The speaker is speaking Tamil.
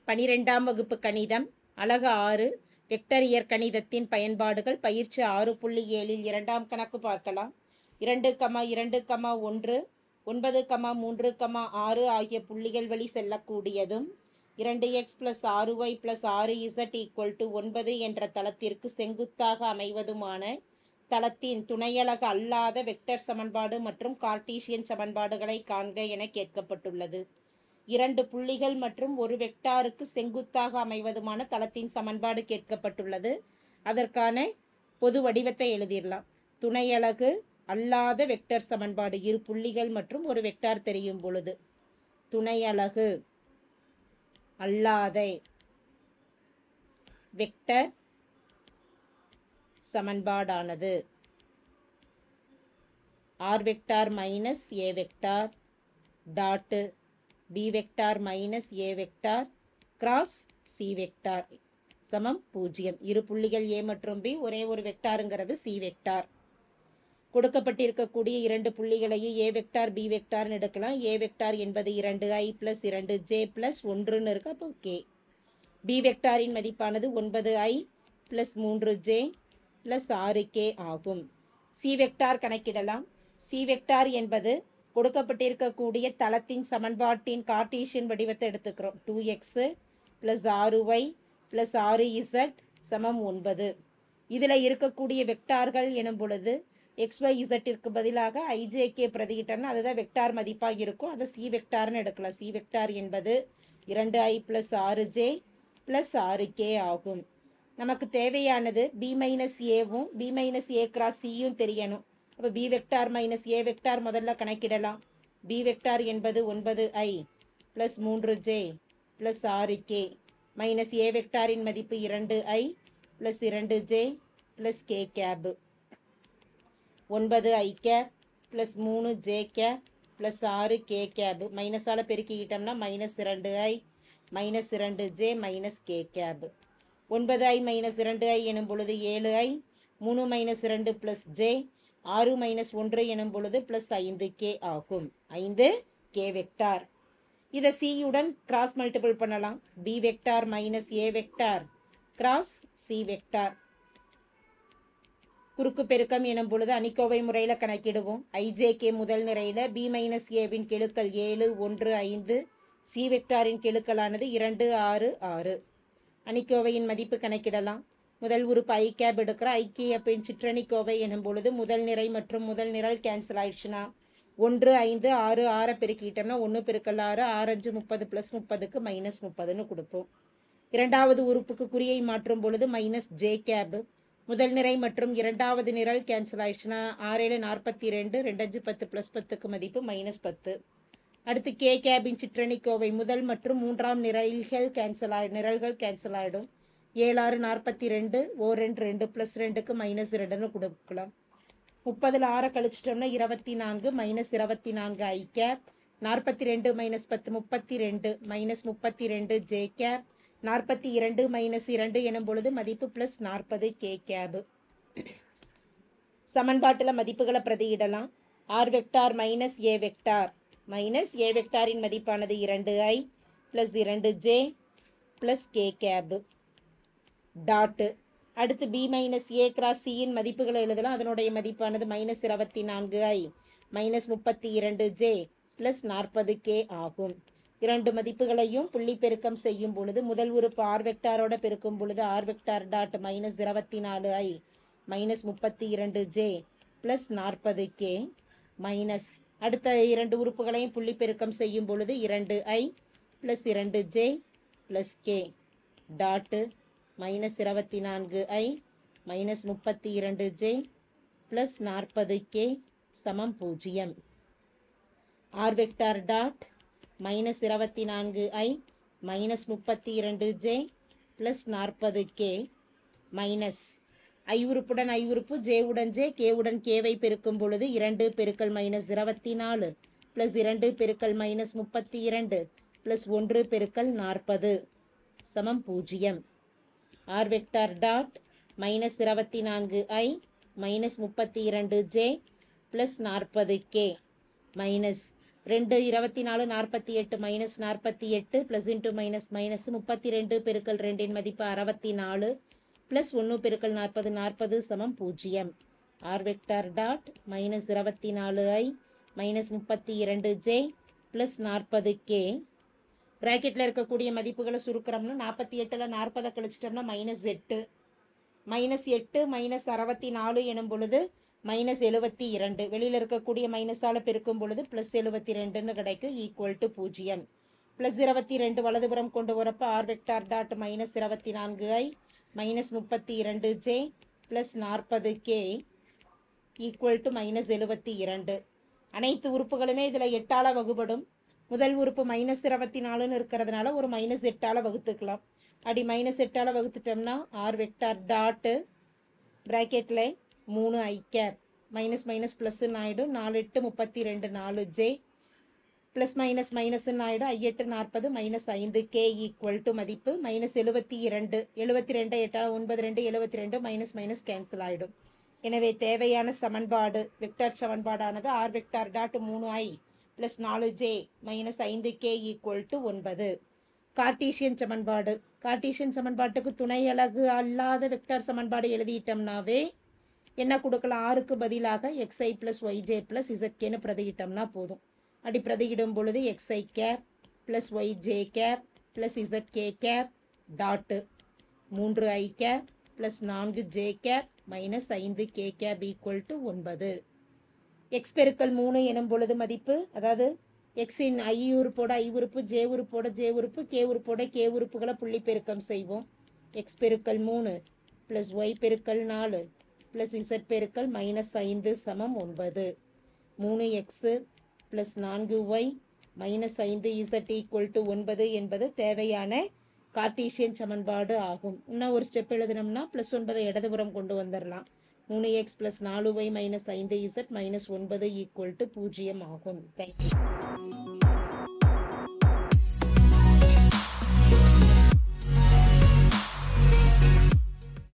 12ஆம் வகுப்பு கணிதம் அலகு 6 வெக்டர் இயற்கணிதத்தின் பயன்பாடுகள் பயிற்சி 6.7இல் இரண்டாம் கணக்கு பார்க்கலாம். 2, 2, 1, 9, 3, 6 ஆகிய புள்ளிகள் வழி செல்லக்கூடியதும் 2x + 6y + 6z = 9 என்ற தளத்திற்கு செங்குத்தாக அமைவதுமான தளத்தின் துணையலகு அல்லாத வெக்டர் சமன்பாடு மற்றும் கார்ட்டீசியன் சமன்பாடுகளை காண்க என கேட்கப்பட்டுள்ளது. 2 புள்ளிகள் மற்றும் ஒரு வெக்டாருக்கு செங்குத்தாக அமைவதுமான தளத்தின் சமன்பாடு கேட்கப்பட்டுள்ளது. அதற்கான பொது வடிவத்தை எழுதிடலாம். துணையலகு அல்லாத வெக்டர் சமன்பாடு, இரு புள்ளிகள் மற்றும் ஒரு வெக்டார் தெரியும் பொழுது துணையலகு அல்லாத வெக்டர் சமன்பாடானது r vector minus a vector dot b vector minus a vector cross c vector சமம் 0. இரு புள்ளிகள் a மற்றும் b, ஒரே ஒரு வெக்டாருங்கிறது c வெக்டார். கொடுக்கப்பட்டிருக்கக்கூடிய இரண்டு புள்ளிகளையும் a வெக்டார் b வெக்டார்னு எடுக்கலாம். a வெக்டார் என்பது 2i + 2j + 1ன்னு இருக்கு. அப்போ k. b வெக்டாரின் மதிப்பானது 9i + 3j + 6k ஆகும். c வெக்டார் கணக்கிடலாம். c வெக்டார் என்பது கொடுக்கப்பட்டிருக்கக்கூடிய தளத்தின் சமன்பாட்டின் கார்ட்டீசியன் வடிவத்தை எடுத்துக்கிறோம். 2x + 6y + 6z சமம் 9. இதில் இருக்கக்கூடிய வெக்டார்கள் எனும் பொழுது xyzற்கு பதிலாக ijk பிரதியிட்டோம்னா அதுதான் வெக்டார் மதிப்பாக இருக்கும். அதை c வெக்டார்னு எடுக்கலாம். c வெக்டார் என்பது 2i + 6j + 6k ஆகும். நமக்கு தேவையானது b - aவும் b - a × cயும் தெரியணும். அப்போ b வெக்டார் - a வெக்டார் முதல்ல கணக்கிடலாம். b வெக்டார் என்பது 9i + 3j + 6k minus a வெக்டாரின் மதிப்பு 2i + 2j + k cap. 9i cap + 3j cap + 6k cap மைனஸால் பெருக்கிக்கிட்டோம்னா -2i - 2j - k cap. 9i - 2i எனும் பொழுது 7i, 3 - 2 + j, 6 - 1 எனும் பொழுது +5k ஆகும். 5k vector. இதை c-உடன் கிராஸ் மல்டிபிள் பண்ணலாம். b vector - a vector cross c vector. குறுக்கு பெருக்கம் எனும் பொழுது அணிக்கோவை முறையில் கணக்கிடுவோம். ijk முதல் நிரையில் b - aவின் கெழுக்கள் 7, 1, 5, c வெக்டாரின் கெழுக்களானது 2, 6, 6. அணிக்கோவையின் மதிப்பு கணக்கிடலாம். முதல் உறுப்பு i கேப் எடுக்கிற ஐக்கியப்பின் சிற்றணிக்கோவை எனும் பொழுது முதல் நிரை மற்றும் முதல் நிரல் கேன்சல் ஆயிடுச்சுன்னா 1, 5, 6, 6 பெருக்கிட்டோம்னா 1 × 6, 6, 5, 30 + 30க்கு -30ன்னு கொடுப்போம். இரண்டாவது உறுப்புக்கு குறியை மாற்றும் பொழுது -j கேப். முதல் நிரை மற்றும் இரண்டாவது நிரல் கேன்சல் ஆயிடுச்சுன்னா 6, 7, 42, 2, 5, 10 + 10க்கு மதிப்பு -10. அடுத்து k கேபின் சிற்றணிக்கோவை முதல் மற்றும் மூன்றாம் நிரல்கள் கேன்சல் ஆகிடும். 7, 6, 42, 2, 2 + 2க்கு -2ன்னு கொடுக்கலாம். 30ல் 6 கழிச்சிட்டோம்னா 24, -24i கேப். 42 - 10 32 -32j gap. 42 - 2 எனும் பொழுது மதிப்பு +40k கேப். சமன்பாட்டில் மதிப்புகளை பிரதியிடலாம். r vector - a vector a வெக்டாரின் மதிப்பானது 2i + 2j + k cap dot. அடுத்து b - a × cயின் மதிப்புகளை எழுதலாம். அதனுடைய மதிப்பானது -24i -32j + 40k ஆகும். இரண்டு மதிப்புகளையும் புள்ளி பெருக்கம் செய்யும் பொழுது முதல் உறுப்பு r வெக்டாரோட பெருக்கும் பொழுது r vector dot -24i -32j + 40k minus அடுத்த இரண்டு உறுப்புகளையும் புள்ளி பெருக்கம் செய்யும் பொழுது 2i + 2j + k dot -24i -32j + 40k சமம் 0. r vector dot -24i -32j + 40k minus i உறுப்புடன் i உறுப்பு, j உடன் j, k உடன் kவை பெருக்கும் பொழுது 2 × -24 + 2 × -32 + 1 × 40 சமம் 0. r vector dot -24i -32j + 40k minus 2 24 48 minus 48 plus into minus minus 32 பெருக்கல் 2 மதிப்பு 64 ப்ளஸ் 1 பெருக்கல் 40 40 சமம் 0. R vector dot minus 24i minus 32j plus 40k. ப்ராக்கெட்டில் இருக்கக்கூடிய மதிப்புகளை சுருக்கிறோம்னா 48ல் 40 கழிச்சிட்டோம்னா -8 -8 மைனஸ் 64 எனும் பொழுது -72. வெளியில் இருக்கக்கூடிய மைனஸால் பெருக்கும் பொழுது +72ன்னு கிடைக்கும் ஈக்குவல் டு 0. +22 வலதுபுறம் கொண்டு வரப்போ r vector dot minus 24i minus 32j plus 40k equal to -72. அனைத்து உறுப்புகளுமே இதில் 8ஆல் வகுப்படும். முதல் உறுப்பு -24ன்னு இருக்கிறதுனால ஒரு -8ஆல் வகுத்துக்கலாம். அப்படி -8ஆல் வகுத்துட்டோம்னா ஆர் வெக்டார் டாட்டு ப்ராக்கெட்டில் 3i கேப் மைனஸ் மைனஸ் ப்ளஸ்ன்னு ஆகிடும். 4 8 32 4j ப்ளஸ் மைனஸ் மைனஸ்ன்னு ஆகிடும். 8 40 -5k ஈக்குவல் டு மதிப்பு -72. 72 8ஆல் 9 2 72 மைனஸ் மைனஸ் கேன்சல் ஆகிடும். எனவே தேவையான சமன்பாடு வெக்டார் சமன்பாடானது r vector dot 3i plus 4j minus 5k equal to 9. Cartesian சமன்பாடு. கார்ட்டீசியன் சமன்பாட்டுக்கு துணை அலகு அல்லாத வெக்டார் சமன்பாடு எழுதிட்டோம்னாவே என்ன கொடுக்கலாம்? ஆருக்கு பதிலாக xi ப்ளஸ் ஒய்ஜே ப்ளஸ் இசட்கேன்னு பிரதியிட்டோம்னா போதும். அப்படி பிரதியிடும் பொழுது xi cap plus y j cap plus z k cap dot 3i cap plus 4j cap minus 5k cap equal to 9. X பெருக்கல் 3 எனும் பொழுது மதிப்பு, அதாவது எக்ஸின் ஐ உறுப்போட ஐ உறுப்பு, ஜே உறுப்போட ஜே உறுப்பு, கே உறுப்போட கே உறுப்புகளை புள்ளி பெருக்கம் செய்வோம். எக்ஸ் பெருக்கல் 3 ப்ளஸ் ஒய் பெருக்கல் 4 ப்ளஸ் இசட் பெருக்கல் -5 சமம் 9. 3x plus 4y minus 5z equal to 9 என்பது தேவையான கார்ட்டீசியன் சமன்பாடு ஆகும். இன்னும் ஒரு ஸ்டெப் எழுதினோம்னா +9 இடதுபுறம் கொண்டு வந்துடலாம். 3x plus 4y minus 5z minus 9 equal to 0 ஆகும். தேங்க்யூ.